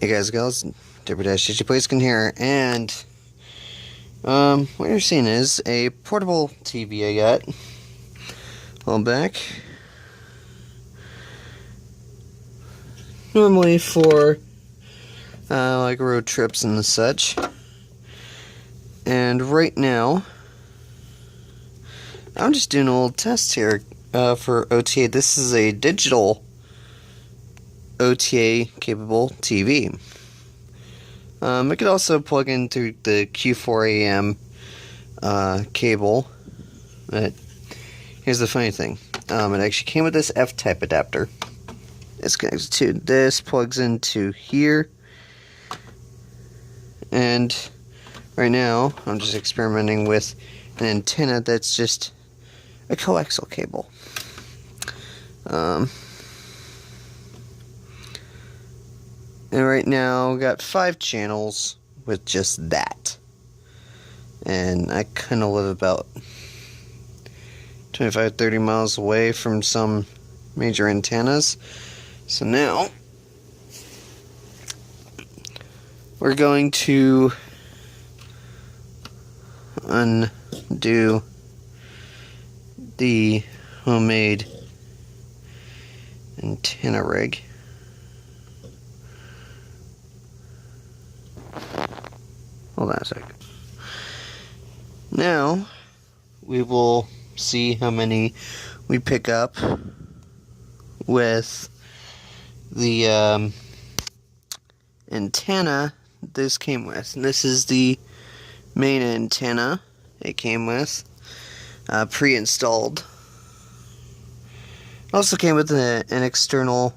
Hey guys, girls, Dipper-Playskin here, and what you're seeing is a portable TV I got a while back. Normally for like road trips and such. And right now, I'm just doing a little test here for OTA. This is a digital OTA capable TV. It could also plug in through the Q4AM cable. But here's the funny thing. It actually came with this F-type adapter. It's connected to this, plugs into here. And right now, I'm just experimenting with an antenna that's just a coaxial cable. And right now, we got 5 channels with just that. And I kind of live about 25-30 miles away from some major antennas. So now, we're going to undo the homemade antenna rig. Hold on a second. Now, we will see how many we pick up with the antenna this came with. And this is the main antenna it came with, pre-installed. Also came with an external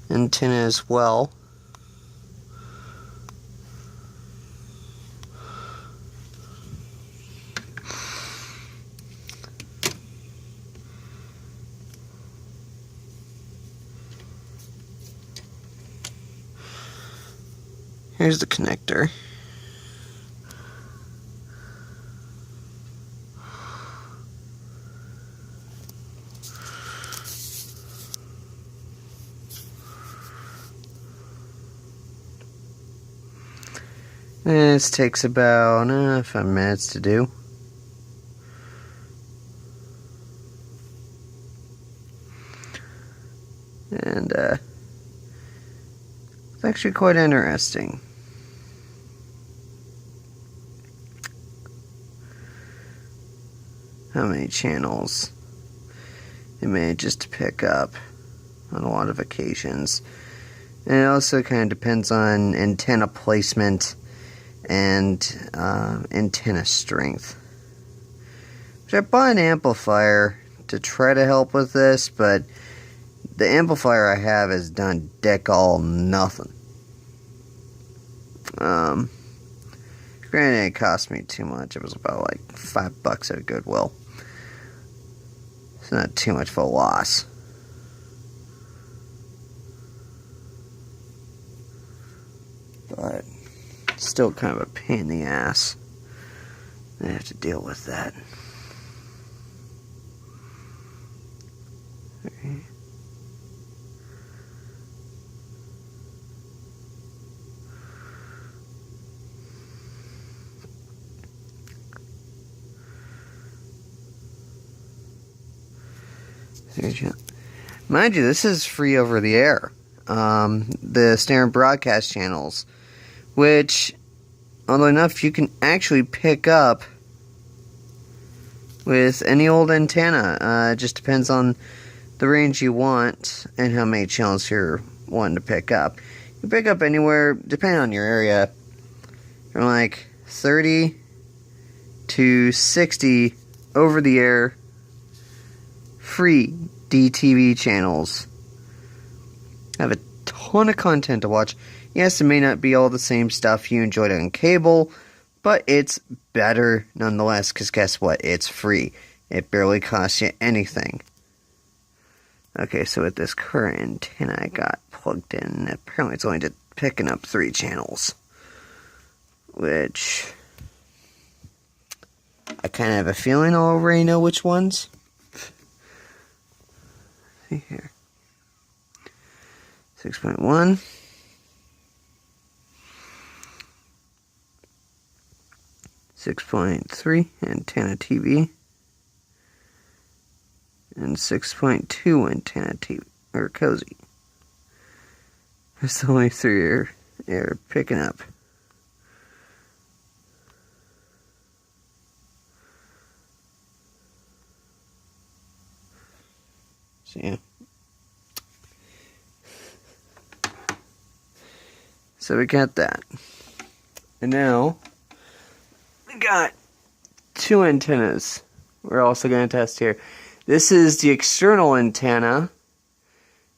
antenna as well. Here's the connector. This takes about 5 minutes to do. And it's actually quite interesting. How many channels it manages to pick up on a lot of occasions. And it also kind of depends on antenna placement and antenna strength. Which I bought an amplifier to try to help with this, but the amplifier I have has done dick all nothing. Granted, it cost me too much. It was about like $5 at Goodwill. It's not too much of a loss. But still kind of a pain in the ass. I have to deal with that. Okay. Mind you, this is free over the air. The standard broadcast channels, which, although enough, you can actually pick up with any old antenna. It just depends on the range you want and how many channels you're wanting to pick up. You pick up anywhere, depending on your area, from like 30 to 60 over the air free DTV channels. I have a ton of content to watch. Yes, it may not be all the same stuff you enjoyed on cable, but it's better nonetheless, because guess what? It's free. It barely costs you anything. Okay, so with this current antenna I got plugged in, apparently it's only just picking up 3 channels. Which, I kind of have a feeling I already know which ones. See here. 6.1. 6.3 antenna TV, and 6.2 antenna TV, or cozy. That's the only three you're picking up. So yeah. So we got that. And now, we got two antennas we're also going to test here. This is the external antenna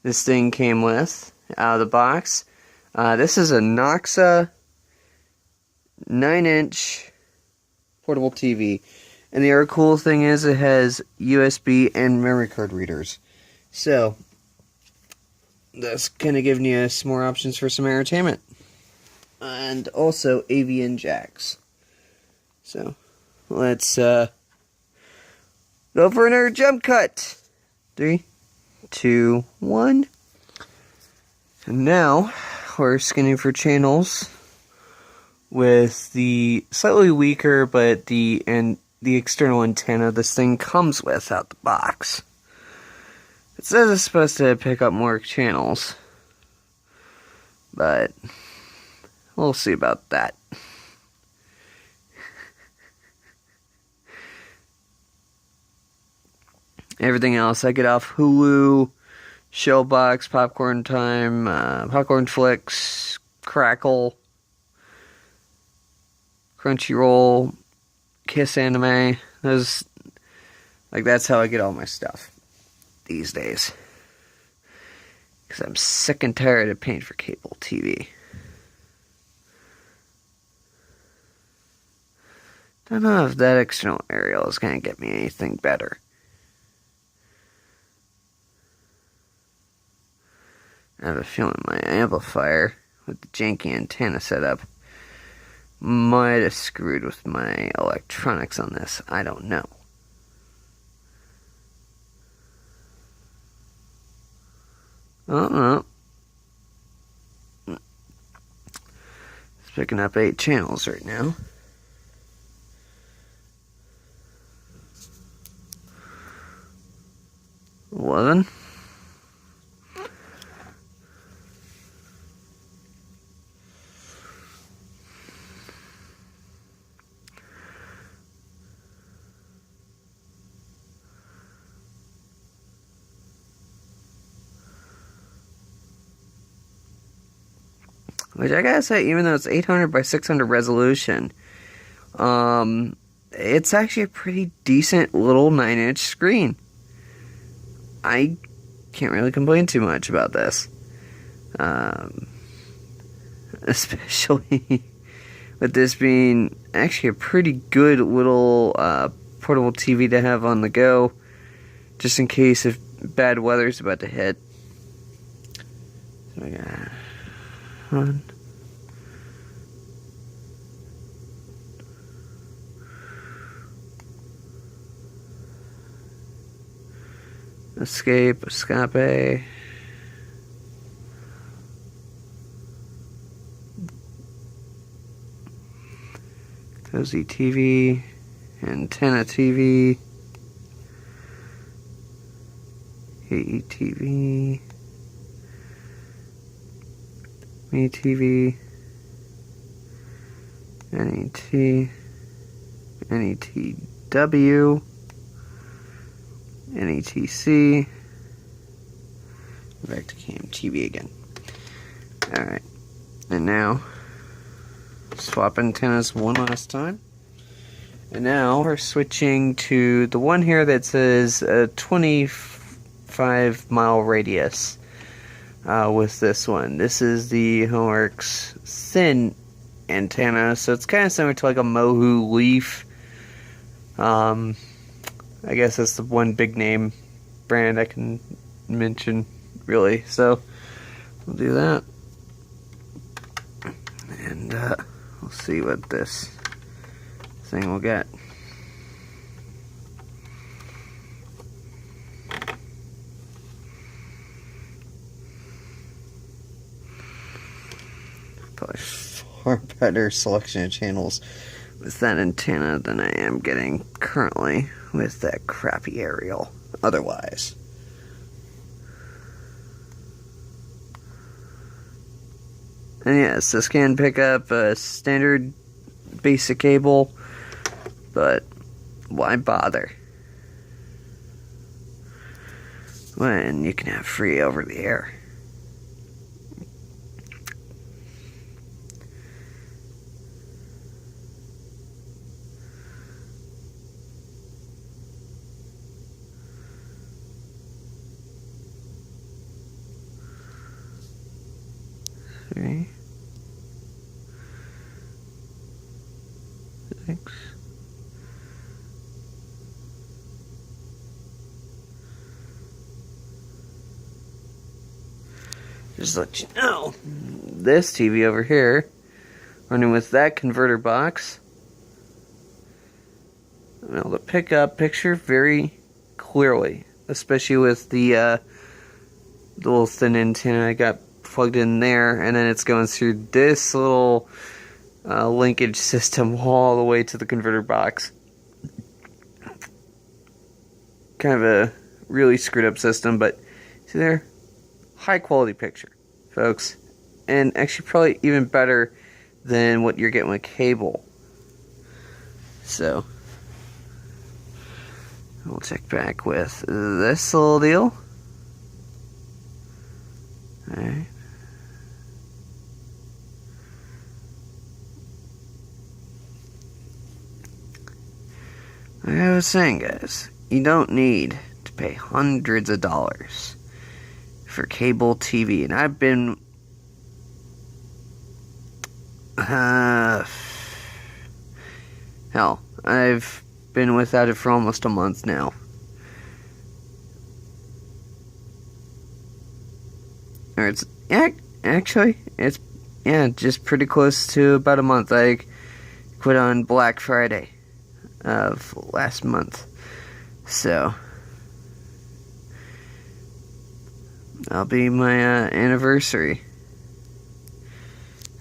this thing came with out of the box. This is a Noxa 9-inch portable TV. And the other cool thing is it has USB and memory card readers. So, that's kind of giving you some more options for some entertainment. And also AVN jacks. So, let's go for another jump cut. 3, 2, 1. And now, we're scanning for channels with the slightly weaker, but the external antenna this thing comes with out the box. It says it's supposed to pick up more channels, but we'll see about that. Everything else I get off Hulu, Shellbox, Popcorn Time, Popcorn Flicks, Crackle, Crunchyroll, Kiss Anime. That's how I get all my stuff these days. Because I'm sick and tired of paying for cable TV. Don't know if that external aerial is going to get me anything better. I have a feeling my amplifier with the janky antenna setup might have screwed with my electronics on this. I don't know. Oh, no. It's picking up 8 channels right now. $11. Which I gotta say, even though it's 800 by 600 resolution, it's actually a pretty decent little 9-inch screen. I can't really complain too much about this. Especially with this being actually a pretty good little portable TV to have on the go, just in case if bad weather's about to hit. So we got one. Escape, Cozy TV, Antenna TV, AETV, Me TV, NET, NETW, NETC, back to Cam TV again. Alright, and now, swap antennas one last time. And now we're switching to the one here that says a 25-mile radius with this one. This is the Homeworks thin antenna, so it's kind of similar to like a Mohu Leaf. I guess that's the one big name brand I can mention, really. So we'll do that, and we'll see what this thing will get. Probably far better selection of channels with that antenna than I am getting currently with that crappy aerial otherwise. And yes, this can pick up a standard basic cable, but why bother when you can have free over the air? Three, 6. Just let you know, this TV over here, running with that converter box, I'm able to pick up picture very clearly, especially with the little thin antenna I got plugged in there, and then it's going through this little linkage system all the way to the converter box. Kind of a really screwed up system, but see there? High quality picture, folks. And actually probably even better than what you're getting with cable. So, we'll check back with this little deal. Alright. Like I was saying, guys, you don't need to pay hundreds of dollars for cable TV. And I've been hell, I've been without it for almost a month now. Or it's actually it's just pretty close to about a month. I quit on Black Friday of last month, so that'll be my anniversary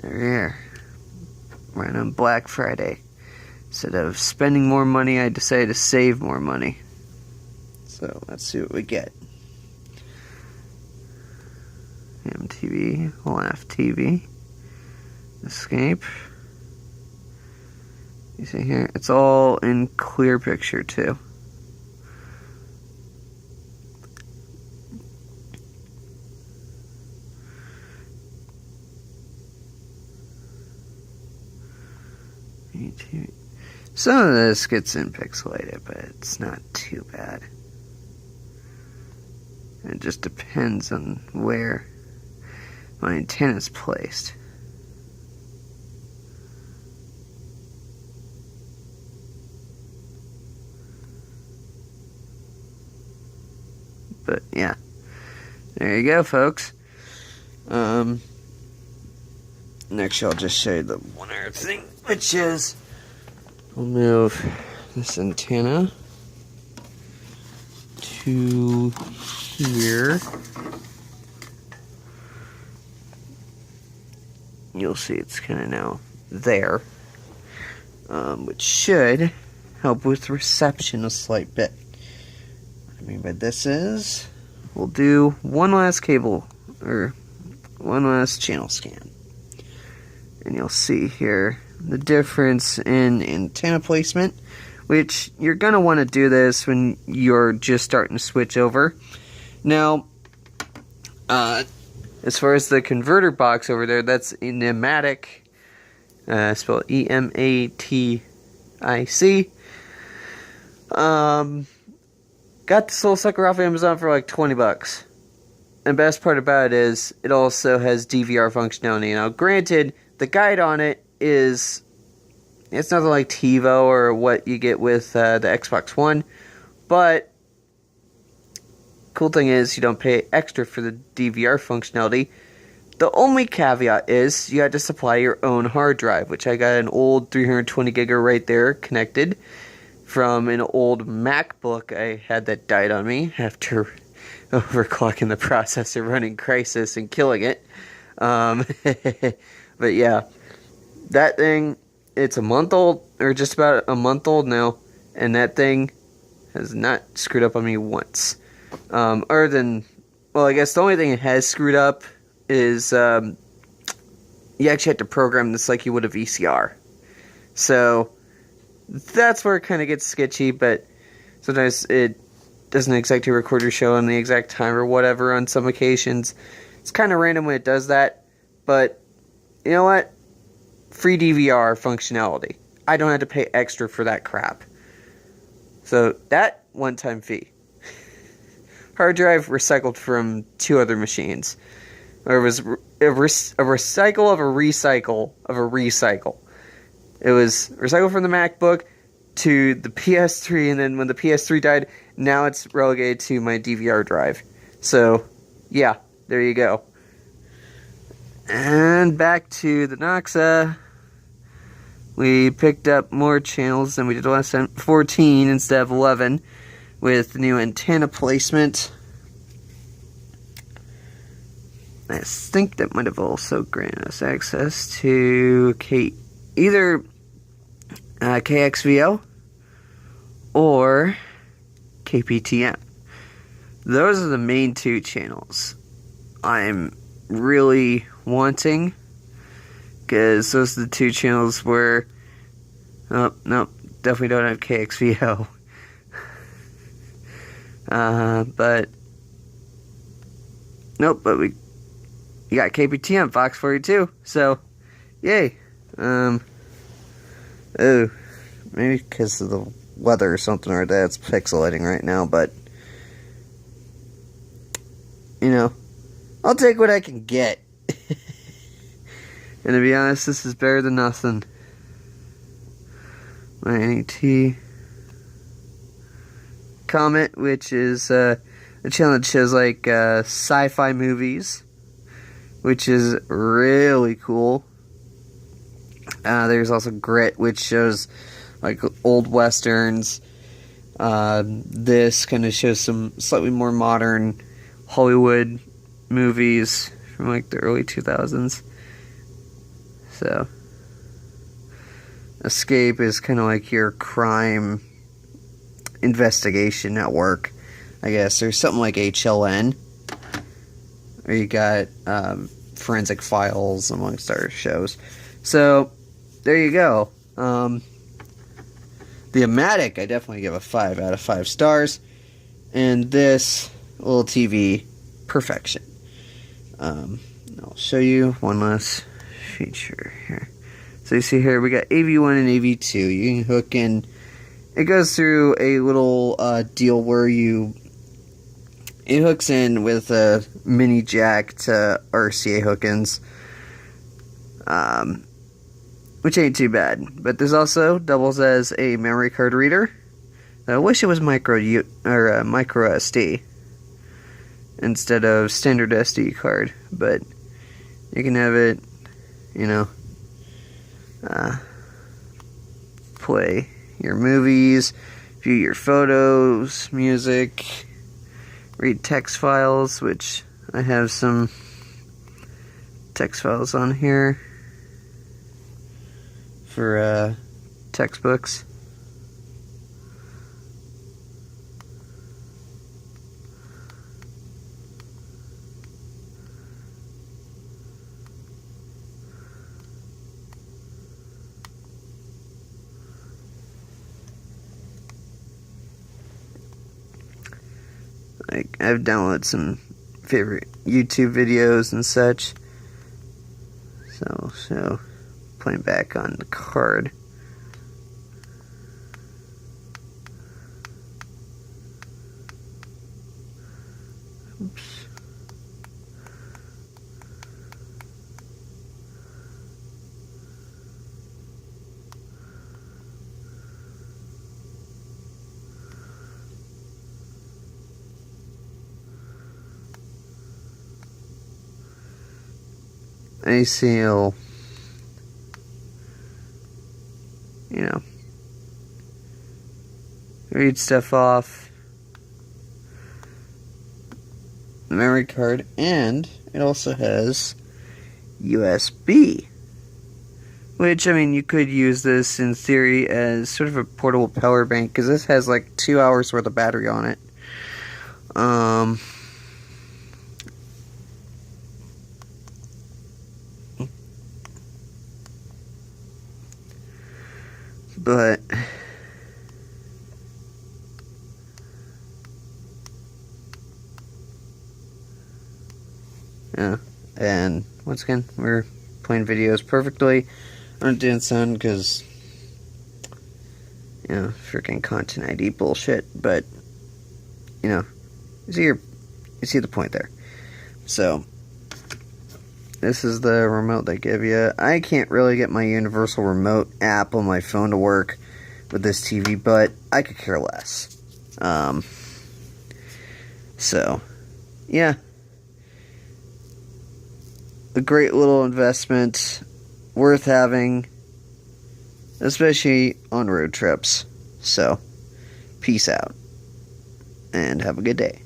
every year, right on Black Friday. Instead of spending more money, I decided to save more money. So let's see what we get. MTV, Laugh TV, Escape. You see here, it's all in clear picture too. Some of this gets in pixelated, but it's not too bad. It just depends on where my antenna is placed. But yeah, there you go, folks. Next, I'll just show you the one other thing, which is I'll move this antenna to here. You'll see it's kind of now there, which should help with reception a slight bit. What I mean by this is, we'll do one last cable, or one last channel scan. And you'll see here the difference in antenna placement, which you're going to want to do this when you're just starting to switch over. Now, as far as the converter box over there, that's a pneumatic, spelled E-M-A-T-I-C. Got this little sucker off Amazon for like 20 bucks. And best part about it is, it also has DVR functionality. Now, granted, the guide on it is, it's nothing like TiVo or what you get with the Xbox One, but cool thing is you don't pay extra for the DVR functionality. The only caveat is you had to supply your own hard drive, which I got an old 320 gigger right there connected from an old MacBook I had that died on me after overclocking the processor, running Crysis and killing it. But yeah, that thing it's a month old, or just about a month old now, and that thing has not screwed up on me once. Other than, well, I guess the only thing it has screwed up is you actually have to program this like you would a VCR. So that's where it kind of gets sketchy, but sometimes it doesn't exactly record your show on the exact time or whatever on some occasions. It's kind of random when it does that, but you know what? Free DVR functionality. I don't have to pay extra for that crap. So that one-time fee. Hard drive recycled from 2 other machines. Or it was a recycle of a recycle of a recycle. It was recycled from the MacBook to the PS3, and then when the PS3 died, now it's relegated to my DVR drive. So, yeah, there you go. And back to the Noxa. We picked up more channels than we did last time, 14 instead of 11, with the new antenna placement. I think that might have also granted us access to either KXVO or KPTM. Those are the main 2 channels I'm really wanting, because those are the 2 channels where, oh, no, definitely don't have KXVO. But you got KPTM, Fox 42, so, yay. Oh, maybe because of the weather or something like that, it's pixelating right now, but, you know, I'll take what I can get. And to be honest, this is better than nothing. My NET Comet, which is a channel that shows like sci-fi movies, which is really cool. There's also Grit, which shows like old westerns. This kind of shows some slightly more modern Hollywood movies from like the early 2000s. So, Escape is kind of like your crime investigation network, I guess. There's something like HLN, where you got Forensic Files, amongst other shows. So, there you go. The Amatic, I definitely give a 5 out of 5 stars. And this little TV, perfection. I'll show you one last feature here. So you see here, we got AV1 and AV2. You can hook in. It goes through a little deal where it hooks in with a mini jack to RCA hook-ins, which ain't too bad. But this also doubles as a memory card reader. I wish it was micro SD instead of standard SD card, but you can have it, you know, play your movies, view your photos, music, read text files, which I have some text files on here for textbooks. Like, I've downloaded some favorite YouTube videos and such. So playing back on the card. Oops. ACL, you know, read stuff off the memory card, and it also has USB, Which, I mean, you could use this in theory as sort of a portable power bank, because this has like 2 hours worth of battery on it. But yeah, and once again, we're playing videos perfectly. I'm not doing sound because, you know, freaking content ID bullshit. But you know, you see the point there. So this is the remote they give you. I can't really get my Universal Remote app on my phone to work with this TV, but I could care less. So, yeah. A great little investment, worth having, especially on road trips. So, peace out, and have a good day.